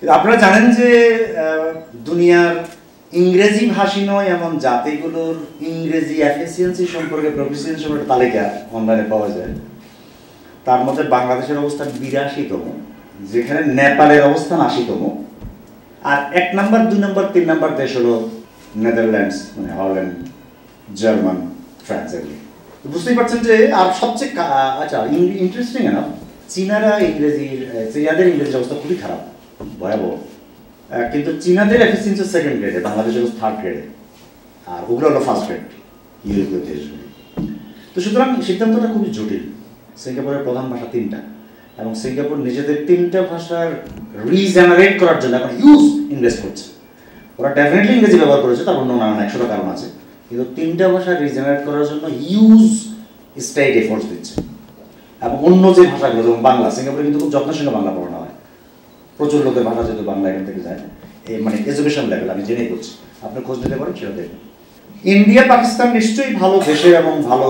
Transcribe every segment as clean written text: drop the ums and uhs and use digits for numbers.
আপনারা জানেন যে দুনিয়ার ইংরেজি ভাষী নয় এমন জাতিগুলোর ইংরেজি এফিসিয়েন্সি সম্পর্কে প্রফিসিয়েন্সি সম্পর্কে তালিকা অনলাইনে পাওয়া যায়। তার মধ্যে বাংলাদেশের অবস্থান 82তম, যেখানে নেপালের অবস্থান 80তম, আর 1 নম্বর 2 নম্বর 3 নম্বর দেশ হলো নেদারল্যান্ডস, মানে হল্যান্ড, জার্মান, ফ্রান্স। এগুলি বুঝতেই পারছেন যে আর সবচেয়ে আচ্ছা ইন্টারেস্টিং না, চীনাদের ইংরেজির অবস্থা খুবই খারাপ, ভয়াবহ। কিন্তু চীনাদের এফিসিয়েন্সি 2nd গ্রেডে, বাংলাদেশের 3rd গ্রেডে, আর ওগুলো হলো 1st গ্রেড ইউরোপীয় দেশগুলি। তো সুতরাং সিদ্ধান্তটা খুবই জটিল। সিঙ্গাপুরের প্রধান ভাষা 3টা, এবং সিঙ্গাপুর নিজেদের 3টা ভাষার রিজেনারেট করার জন্য এখন হিউজ ইনভেস্ট করছে। ওরা ডেফিনেটলি ইংরেজি ব্যবহার করেছে, তার অন্য নানান 100টা কারণ আছে, কিন্তু 3টা ভাষা রিজেনারেট করার জন্য হিউজ স্টেট এফোর্টস দিচ্ছে। এবং অন্য যে ভাষাগুলো যেমন বাংলা, সিঙ্গাপুরে কিন্তু খুব যত্নের সঙ্গে বাংলা পড়ানো হয়। প্রচুর লোকের ভাষা যেহেতু বাংলা এখান থেকে যায়, মানে এডুকেশন লেভেল আমি জেনেই করছি, আপনি খোঁজ নিতে পারেন, সেটা দেখবেন। ইন্ডিয়া পাকিস্তান নিশ্চয়ই ভালো দেশের এবং ভালো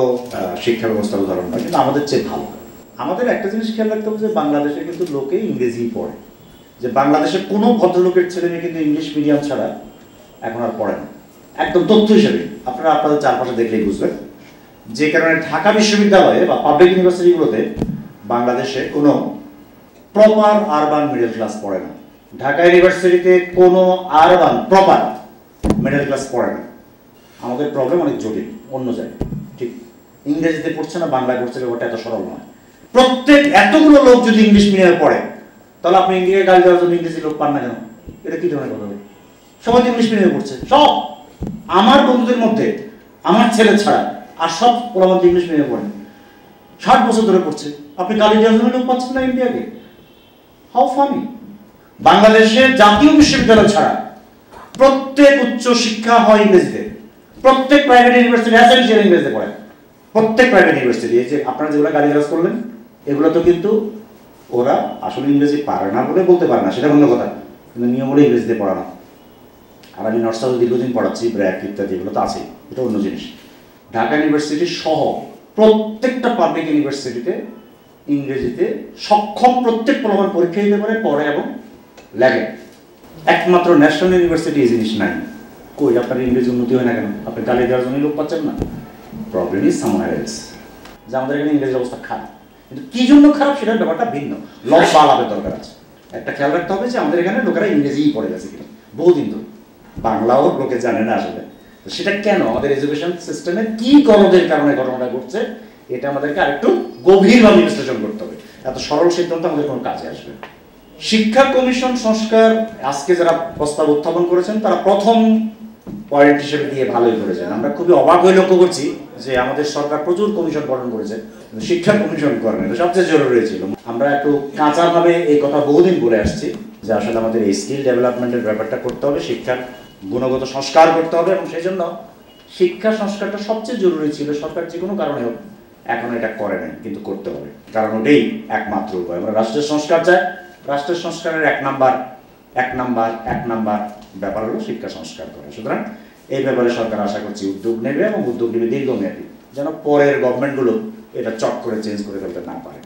শিক্ষা ব্যবস্থার উদাহরণ নয়, কিন্তু আমাদের চেয়ে ভালো। আমাদের একটা জিনিস খেয়াল রাখতে হবে যে বাংলাদেশে কিন্তু লোকে ইংরেজি পড়ে, যে বাংলাদেশের কোনো ভদ্রলোকের ছেলে মেয়ে কিন্তু ইংলিশ মিডিয়াম ছাড়া এখন আর পড়ে না। একদম তথ্য হিসেবে আপনারা আপনাদের চারপাশে দেখলেই বুঝবেন। যে কারণে ঢাকা বিশ্ববিদ্যালয়ে বা পাবলিক ইউনিভার্সিটিগুলোতে বাংলাদেশে কোনো প্রপার আরবান মিডল ক্লাস পড়ে না। ঢাকা ইউনিভার্সিটিতে কোনো আরবান প্রপার মিডল ক্লাস পড়ে না। আমাদের প্রবলেম অনেক জটিল অন্য জায়গায়, ঠিক ইংরেজিতে পড়ছে না, বাংলায় পড়ছে, ওটা এত সরল নয়। প্রত্যেক এতগুলো লোক যদি ইংলিশ মিডিয়ামে পড়ে, তাহলে আপনি ইন্ডিয়ায় গাড়ি দেওয়ার জন্য ইংরেজি লোক পান না কেন? এটা কি ধরনের কথা? সবাই তো ইংলিশ মিডিয়ামে পড়ছে, সব আমার বন্ধুদের মধ্যে আমার ছেলে ছাড়া আর সব ওরা মধ্যে ইংলিশ মিডিয়ামে পড়েন, 60 বছর ধরে পড়ছে। আপনি গাড়ি দেওয়ার জন্য লোক পাচ্ছেন না ইন্ডিয়াকে? How funny! বাংলাদেশে জাতীয় বিশ্ববিদ্যালয় ছাড়া প্রত্যেক উচ্চ শিক্ষা হয় ইংরেজিতে। প্রত্যেক প্রাইভেট ইউনিভার্সিটি এসেনশিয়াল ইংরেজিতে পড়ে, প্রত্যেক প্রাইভেট ইউনিভার্সিটি। এই যে আপনারা যেগুলো গাড়ি গ্রাস করলেন, এগুলো তো কিন্তু ওরা আসলে ইংরেজি পারে না বলে বলতে পারে না, সেটা অন্য কথা, কিন্তু নিয়ম হলে ইংরেজিতে পড়ানো। আর আমি নর্থ সাউথ দীর্ঘদিন পড়াচ্ছি, ব্র্যাক ইত্যাদি, এগুলো তো আছেই, এটা অন্য জিনিস। ঢাকা ইউনিভার্সিটি সহ প্রত্যেকটা পাবলিক ইউনিভার্সিটিতে ইংরেজিতে সক্ষম প্রত্যেক প্রমাণ পরীক্ষা দিতে পারে, পড়ে এবং লেখে। একমাত্র ন্যাশনাল ইউনিভার্সিটি এই জিনিস নাই। কই আপনার ইংরেজি উন্নতি হয় না কেন? আপনি গালি দেওয়ার জন্য লোক পাচ্ছেন না। প্রবলেম ইজ সামহার এলস, যে আমাদের এখানে ইংরেজির অবস্থা খারাপ, কিন্তু কি জন্য খারাপ সেটার ব্যাপারটা ভিন্ন, লম্বা আলাপের দরকার আছে। একটা খেয়াল রাখতে হবে যে আমাদের এখানে লোকেরা ইংরেজিই পড়ে গেছে কিনা বহুদিন ধরে, বাংলাও লোকে জানে না আসলে। সেটা কেন, আমাদের এডুকেশন সিস্টেমে কি গরজের কারণে ঘটনাটা ঘটছে, এটা আমাদেরকে আরেকটু গভীরভাবে বিশ্লেষণ করতে হবে। এত সরল সিদ্ধান্ত আমাদের কোনো কাজে আসবে। শিক্ষা কমিশন সংস্কার আজকে যারা প্রস্তাব উত্থাপন করেছেন, তারা প্রথম পয়েন্ট হিসেবে দিয়ে ভালোই করেছেন। আমরা খুবই অবাক হয়ে লক্ষ্য করছি যে আমাদের সরকার প্রচুর কমিশন গঠন করেছে, শিক্ষা কমিশন করেন, এটা সবচেয়ে জরুরি ছিল। আমরা একটু কাঁচাভাবে এই কথা বহুদিন বলে আসছি যে আসলে আমাদের এই স্কিল ডেভেলপমেন্টের ব্যাপারটা করতে হবে, শিক্ষার গুণগত সংস্কার করতে হবে, এবং সেই জন্য শিক্ষা সংস্কারটা সবচেয়ে জরুরি ছিল। সরকার যে কোনো কারণে হোক এখন এটা করে নাই, কিন্তু করতে হবে, কারণ ওটাই একমাত্র উপায়। আমরা রাষ্ট্রের সংস্কার চাই, রাষ্ট্রের সংস্কারের এক নাম্বার ব্যাপার হলো শিক্ষা সংস্কার করা। সুতরাং এই ব্যাপারে সরকার আশা করছি উদ্যোগ নেবে, এবং উদ্যোগ নেবে দীর্ঘমেয়াদী, যেন পরের গভর্নমেন্টগুলো এটা চট করে চেঞ্জ করে ফেলতে না পারে।